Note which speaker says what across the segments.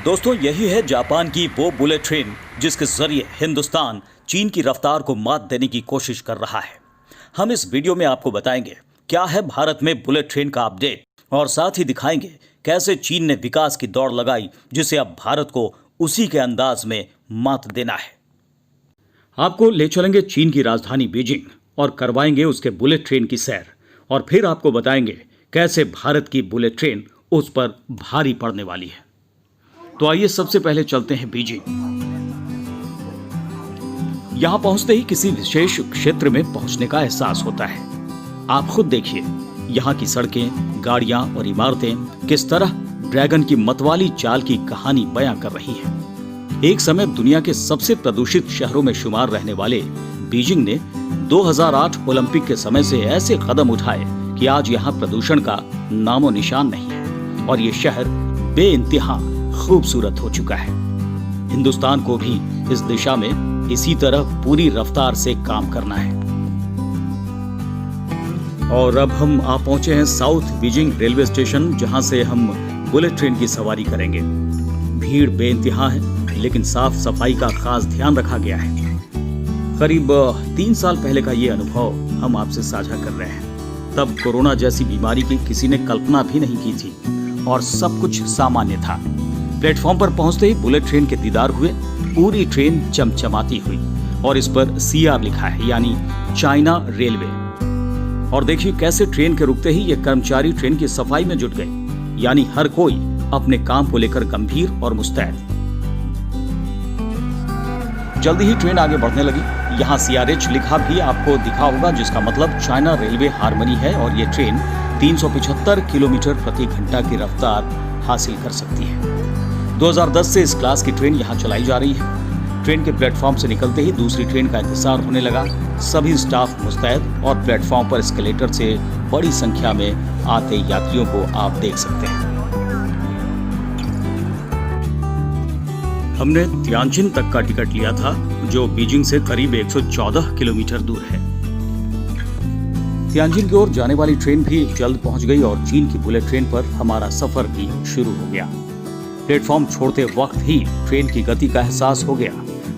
Speaker 1: दोस्तों, यही है जापान की वो बुलेट ट्रेन जिसके जरिए हिंदुस्तान चीन की रफ्तार को मात देने की कोशिश कर रहा है। हम इस वीडियो में आपको बताएंगे क्या है भारत में बुलेट ट्रेन का अपडेट, और साथ ही दिखाएंगे कैसे चीन ने विकास की दौड़ लगाई जिसे अब भारत को उसी के अंदाज में मात देना है। आपको ले चलेंगे चीन की राजधानी बीजिंग और करवाएंगे उसके बुलेट ट्रेन की सैर, और फिर आपको बताएंगे कैसे भारत की बुलेट ट्रेन उस पर भारी पड़ने वाली है। तो आइए सबसे पहले चलते हैं बीजिंग। यहां पहुंचते ही किसी विशेष क्षेत्र में पहुंचने का एहसास होता है। आप खुद देखिए, यहां की सड़कें, गाड़ियां और इमारतें किस तरह ड्रैगन की मतवाली चाल की कहानी बयां कर रही हैं। एक समय दुनिया के सबसे प्रदूषित शहरों में शुमार रहने वाले बीजिंग ने 2008 ओलंपिक के समय से ऐसे कदम उठाए कि आज यहां प्रदूषण का नामो निशान नहीं है और ये शहर बेइंतहा खूबसूरत हो चुका है। हिंदुस्तान को भी इस दिशा में इसी तरह पूरी रफ्तार से काम करना है। और अब हम आ पहुंचे हैं साउथ बीजिंग रेलवे स्टेशन, जहां से हम बुलेट ट्रेन की सवारी करेंगे। भीड़ बेइंतहा है, लेकिन साफ सफाई का खास ध्यान रखा गया है। करीब 3 साल पहले का ये अनुभव हम आपसे साझा कर रहे हैं। तब कोरोना जैसी बीमारी की किसी ने कल्पना भी नहीं की थी और सब कुछ सामान्य था। प्लेटफॉर्म पर पहुंचते ही बुलेट ट्रेन के दीदार हुए। पूरी ट्रेन चमचमाती हुई और इस पर CR लिखा है, यानी चाइना रेलवे। और देखिए कैसे ट्रेन के रुकते ही ये कर्मचारी ट्रेन की सफाई में जुट गए, यानी हर कोई अपने काम को लेकर गंभीर और मुस्तैद। जल्दी ही ट्रेन आगे बढ़ने लगी। यहाँ CRH लिखा भी आपको दिखा होगा, जिसका मतलब चाइना रेलवे हार्मनी है, और ये ट्रेन 375 किलोमीटर प्रति घंटा की रफ्तार हासिल कर सकती है। 2010 से इस क्लास की ट्रेन यहाँ चलाई जा रही है। ट्रेन के प्लेटफॉर्म से निकलते ही दूसरी ट्रेन का इंतजार होने लगा। सभी स्टाफ मुस्तैद और प्लेटफॉर्म पर एस्केलेटर से बड़ी संख्या में आते यात्रियों को आप देख सकते हैं। हमने तियानजिन तक का टिकट लिया था, जो बीजिंग से करीब 114 किलोमीटर दूर है। तियानजिन की ओर जाने वाली ट्रेन भी जल्द पहुंच गई और चीन की बुलेट ट्रेन पर हमारा सफर भी शुरू हो गया। प्लेटफॉर्म छोड़ते वक्त ही ट्रेन की गति का एहसास हो गया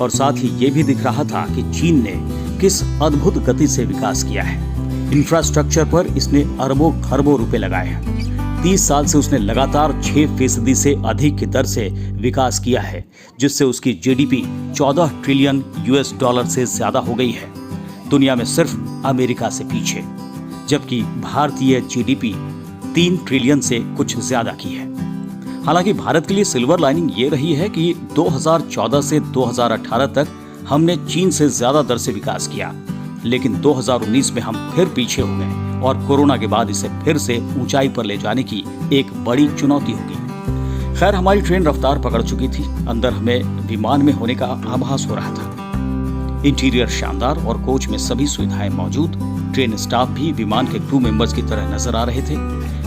Speaker 1: और साथ ही ये भी दिख रहा था कि चीन ने किस अद्भुत गति से विकास किया है। इंफ्रास्ट्रक्चर पर इसने अरबों खरबों रुपए लगाए हैं। 30 साल से उसने लगातार 6% से अधिक की दर से विकास किया है, जिससे उसकी GDP 14 ट्रिलियन US डॉलर से ज्यादा हो गई है, दुनिया में सिर्फ अमेरिका से पीछे। जबकि भारतीय GDP 3 ट्रिलियन से कुछ ज्यादा की है। हालांकि भारत के लिए सिल्वर लाइनिंग ये रही है कि 2014 से 2018 तक हमने चीन से ज्यादा दर से विकास किया, लेकिन 2019 में हम फिर पीछे हो गए और कोरोना के बाद इसे फिर से ऊंचाई पर ले जाने की एक बड़ी चुनौती होगी। खैर, हमारी ट्रेन रफ्तार पकड़ चुकी थी। अंदर हमें विमान में होने का आभास हो रहा था। इंटीरियर शानदार और कोच में सभी सुविधाएं मौजूद। ट्रेन स्टाफ भी विमान के क्रू मेंबर्स की तरह नजर आ रहे थे।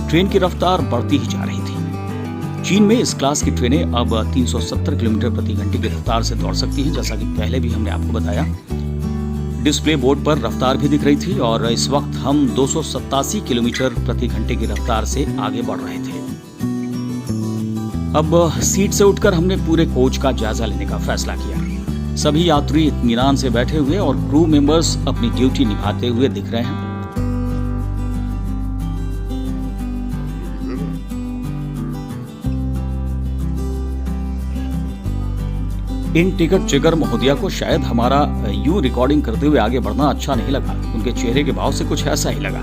Speaker 1: ट्रेन की रफ्तार बढ़ती ही जा रही थी। चीन में इस क्लास की ट्रेनें अब 370 किलोमीटर प्रति घंटे की रफ्तार से दौड़ सकती हैं, जैसा कि पहले भी हमने आपको बताया। डिस्प्ले बोर्ड पर रफ्तार भी दिख रही थी और इस वक्त हम 287 किलोमीटर प्रति घंटे की रफ्तार से आगे बढ़ रहे थे। अब सीट से उठकर हमने पूरे कोच का जायजा लेने का फैसला किया। सभी यात्री इत्मीनान से बैठे हुए और क्रू मेंबर्स अपनी ड्यूटी निभाते हुए दिख रहे हैं। इन टिकट चेकर महोदया को शायद हमारा यूं रिकॉर्डिंग करते हुए आगे बढ़ना अच्छा नहीं लगा। उनके चेहरे के भाव से कुछ ऐसा ही लगा।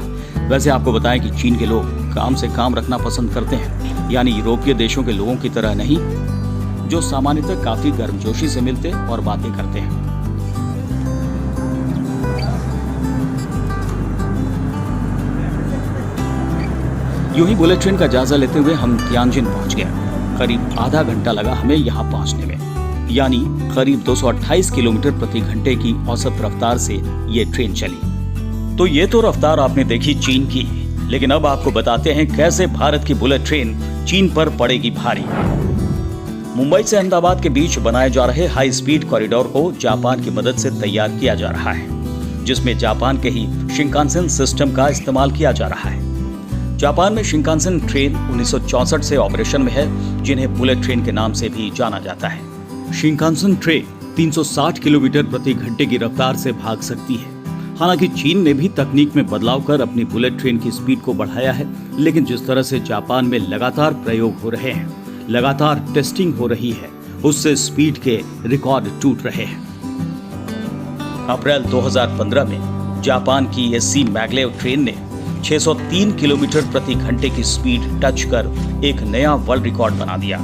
Speaker 1: वैसे आपको बताएं कि चीन के लोग काम से काम रखना पसंद करते हैं, यानी यूरोपीय देशों के लोगों की तरह नहीं, जो सामान्यतः काफी गर्मजोशी से मिलते और बातें करते हैं। यूं ही बुलेट ट्रेन का जायजा लेते हुए हम तियानजिन पहुंच गए। करीब आधा घंटा लगा हमें यहाँ पहुंचने में, यानी करीब 228 किलोमीटर प्रति घंटे की औसत रफ्तार से ये ट्रेन चली। तो ये तो रफ्तार आपने देखी चीन की, लेकिन अब आपको बताते हैं कैसे भारत की बुलेट ट्रेन चीन पर पड़ेगी भारी। मुंबई से अहमदाबाद के बीच बनाए जा रहे हाई स्पीड कॉरिडोर को जापान की मदद से तैयार किया जा रहा है, जिसमें जापान के ही शिंकानसेन सिस्टम का इस्तेमाल किया जा रहा है। जापान में शिंकानसेन ट्रेन 1964 से ऑपरेशन में है, जिन्हें बुलेट ट्रेन के नाम से भी जाना जाता है। शिंकानसेन ट्रेन 360 किलोमीटर प्रति घंटे की रफ्तार से भाग सकती है। हालांकि चीन ने भी तकनीक में बदलाव कर अपनी बुलेट ट्रेन की स्पीड को बढ़ाया है, लेकिन जिस तरह से जापान में लगातार प्रयोग हो रहे हैं, लगातार टेस्टिंग हो रही है, उससे स्पीड के रिकॉर्ड टूट रहे हैं। अप्रैल 2015 में जापान की एससी मैग्लेव ट्रेन ने 603 किलोमीटर प्रति घंटे की स्पीड टच कर एक नया वर्ल्ड रिकॉर्ड बना दिया।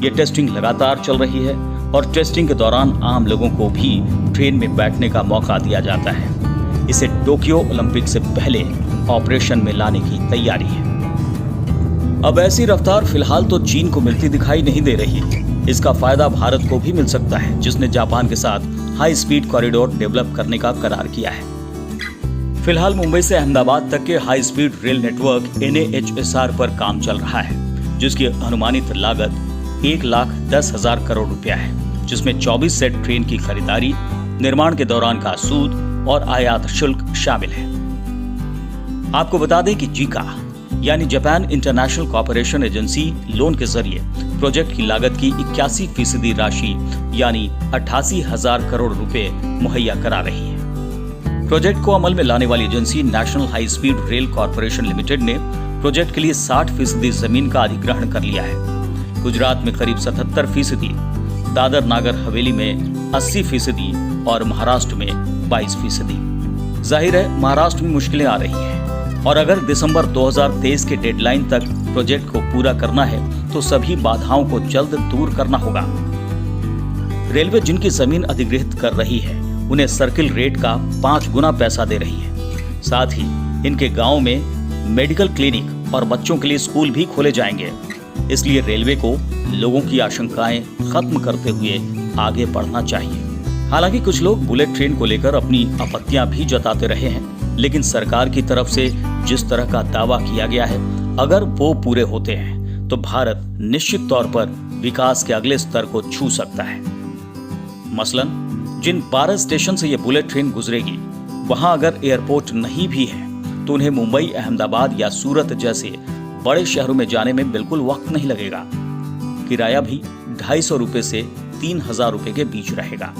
Speaker 1: ये टेस्टिंग लगातार चल रही है और टेस्टिंग के दौरान आम लोगों को भी ट्रेन में बैठने का मौका दिया जाता है। इसे टोक्यो ओलंपिक से पहले ऑपरेशन में लाने की तैयारी है। अब ऐसी रफ्तार फिलहाल तो चीन को मिलती दिखाई नहीं दे रही। इसका फायदा भारत को भी मिल सकता है, जिसने जापान के साथ हाई स्पीड कॉरिडोर डेवलप करने का करार किया है। फिलहाल मुंबई से अहमदाबाद तक के high speed rail network NHSR पर काम चल रहा है, जिसकी अनुमानित लागत 1,10,000 करोड़ रुपया है, जिसमें 24 सेट ट्रेन की खरीदारी, निर्माण के दौरान का सूद और आयात शुल्क शामिल है। आपको बता दें कि जीका यानी Japan international corporation agency loan के जरिए प्रोजेक्ट की लागत की 81% राशि यानी 88,000 करोड़ रुपए मुहैया करा रही है। प्रोजेक्ट को अमल में लाने वाली agency national high speed rail corporation limited ने प्रोजेक्ट के लिए 60% जमीन का अधिग्रहण कर लिया है। गुजरात में करीब 77%, दादर नागर हवेली में 80% और महाराष्ट्र में 22%। जाहिर है महाराष्ट्र में मुश्किलें आ रही हैं और अगर दिसंबर 2023 के डेडलाइन तक प्रोजेक्ट को पूरा करना है तो सभी बाधाओं को जल्द दूर करना होगा। रेलवे जिनकी जमीन अधिग्रहित कर रही है उन्हें सर्किल रेट का 5 गुना पैसा दे रही है। साथ ही इनके गांव में मेडिकल क्लिनिक और बच्चों के लिए स्कूल भी खोले जाएंगे। इसलिए रेलवे को लोगों की आशंकाएं खत्म करते हुए आगे बढ़ना चाहिए। हालांकि कुछ लोग बुलेट ट्रेन को लेकर अपनी आपत्तियां भी जताते रहे हैं, लेकिन सरकार की तरफ से जिस तरह का दावा किया गया है, अगर वो पूरे होते हैं तो भारत निश्चित तौर पर विकास के अगले स्तर को छू सकता है। मसलन जिन 12 स्टेशन से ये बुलेट ट्रेन गुजरेगी, वहां अगर एयरपोर्ट नहीं भी है तो उन्हें मुंबई, अहमदाबाद या सूरत जैसे बड़े शहरों में जाने में बिल्कुल वक्त नहीं लगेगा। किराया भी 250 रुपए से 3,000 रुपए के बीच रहेगा।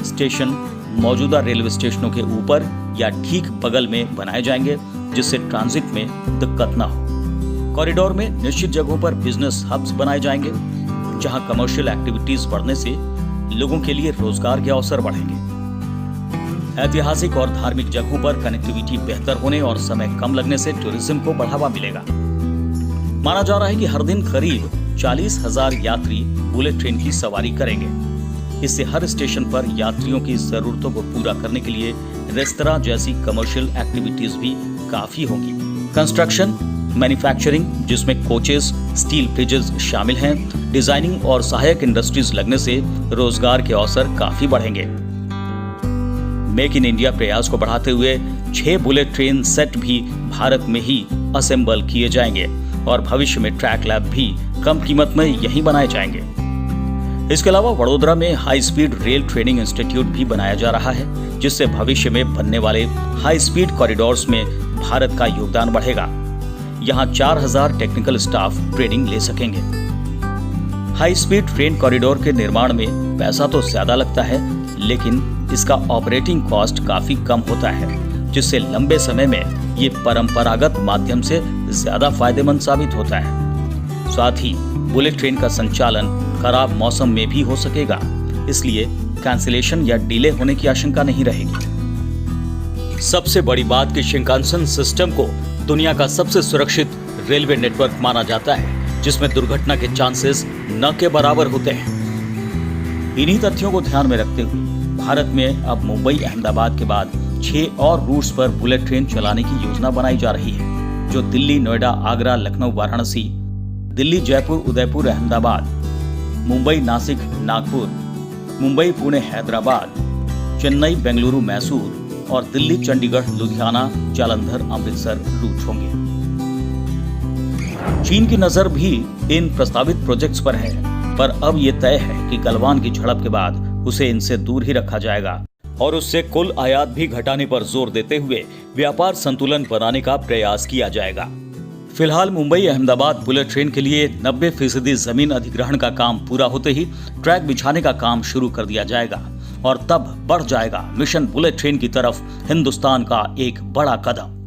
Speaker 1: स्टेशन मौजूदा रेलवे स्टेशनों के ऊपर या ठीक बगल में बनाए जाएंगे, जिससे ट्रांजिट में दिक्कत ना हो। कॉरिडोर में निश्चित जगहों पर बिजनेस हब्स बनाए जाएंगे, जहां कमर्शियल एक्टिविटीज बढ़ने से लोगों के लिए रोजगार के अवसर बढ़ेंगे। ऐतिहासिक और धार्मिक जगहों पर कनेक्टिविटी बेहतर होने और समय कम लगने से टूरिज्म को बढ़ावा मिलेगा। माना जा रहा है कि हर दिन करीब 40,000 यात्री बुलेट ट्रेन की सवारी करेंगे। इससे हर स्टेशन पर यात्रियों की जरूरतों को पूरा करने के लिए रेस्तरां जैसी कमर्शियल एक्टिविटीज भी काफी होंगी। कंस्ट्रक्शन, मैन्युफैक्चरिंग जिसमें कोचेस, स्टील ब्रिजेस शामिल हैं, डिजाइनिंग और सहायक इंडस्ट्रीज लगने से रोजगार के अवसर काफी बढ़ेंगे। मेक इन इंडिया प्रयास को बढ़ाते हुए 6 बुलेट ट्रेन सेट भी भारत में ही असेंबल किए जाएंगे और भविष्य में ट्रैक लैब भी कम कीमत में यहीं बनाए जाएंगे। इसके अलावा वडोदरा में high speed rail training institute भी बनाया जा रहा है, जिससे भविष्य में बनने वाले हाई स्पीड कॉरिडोर्स में भारत का योगदान बढ़ेगा। यहाँ 4,000 टेक्निकल स्टाफ ट्रेनिंग ले सकेंगे। हाई स्पीड ट्रेन कॉरिडोर के निर्माण में पैसा तो ज्यादा लगता है, लेकिन इसका ऑपरेटिंग कॉस्ट काफी कम होता है, जिससे लंबे समय में ये परंपरागत माध्यम से ज्यादा फायदेमंद साबित होता है। साथ ही बुलेट ट्रेन का संचालन खराब मौसम में भी हो सकेगा, इसलिए कैंसिलेशन या डिले होने की आशंका नहीं रहेगी। सबसे बड़ी बात कि शिंकानसेन सिस्टम को दुनिया का सबसे सुरक्षित रेलवे नेटवर्क माना जाता है, जिसमें दुर्घटना के चांसेस न के बराबर होते हैं। इन्हीं तथ्यों को ध्यान में रखते हुए भारत में अब मुंबई, अहमदाबाद के बाद 6 और रूट्स पर बुलेट ट्रेन चलाने की योजना बनाई जा रही है, जो दिल्ली, नोएडा, आगरा, लखनऊ, वाराणसी, दिल्ली, जयपुर, उदयपुर, अहमदाबाद, मुंबई, नासिक, नागपुर, मुंबई, पुणे, हैदराबाद, चेन्नई, बेंगलुरु, मैसूर और दिल्ली, चंडीगढ़, लुधियाना, जालंधर, अमृतसर रूट होंगे। चीन की नजर भी इन प्रस्तावित प्रोजेक्ट्स पर है, पर अब ये तय है कि गलवान की झड़प के बाद उसे इनसे दूर ही रखा जाएगा और उससे कुल आयात भी घटाने पर जोर देते हुए व्यापार संतुलन बनाने का प्रयास किया जाएगा। फिलहाल मुंबई अहमदाबाद बुलेट ट्रेन के लिए 90% जमीन अधिग्रहण का काम पूरा होते ही ट्रैक बिछाने का काम शुरू कर दिया जाएगा और तब बढ़ जाएगा मिशन बुलेट ट्रेन की तरफ हिंदुस्तान का एक बड़ा कदम।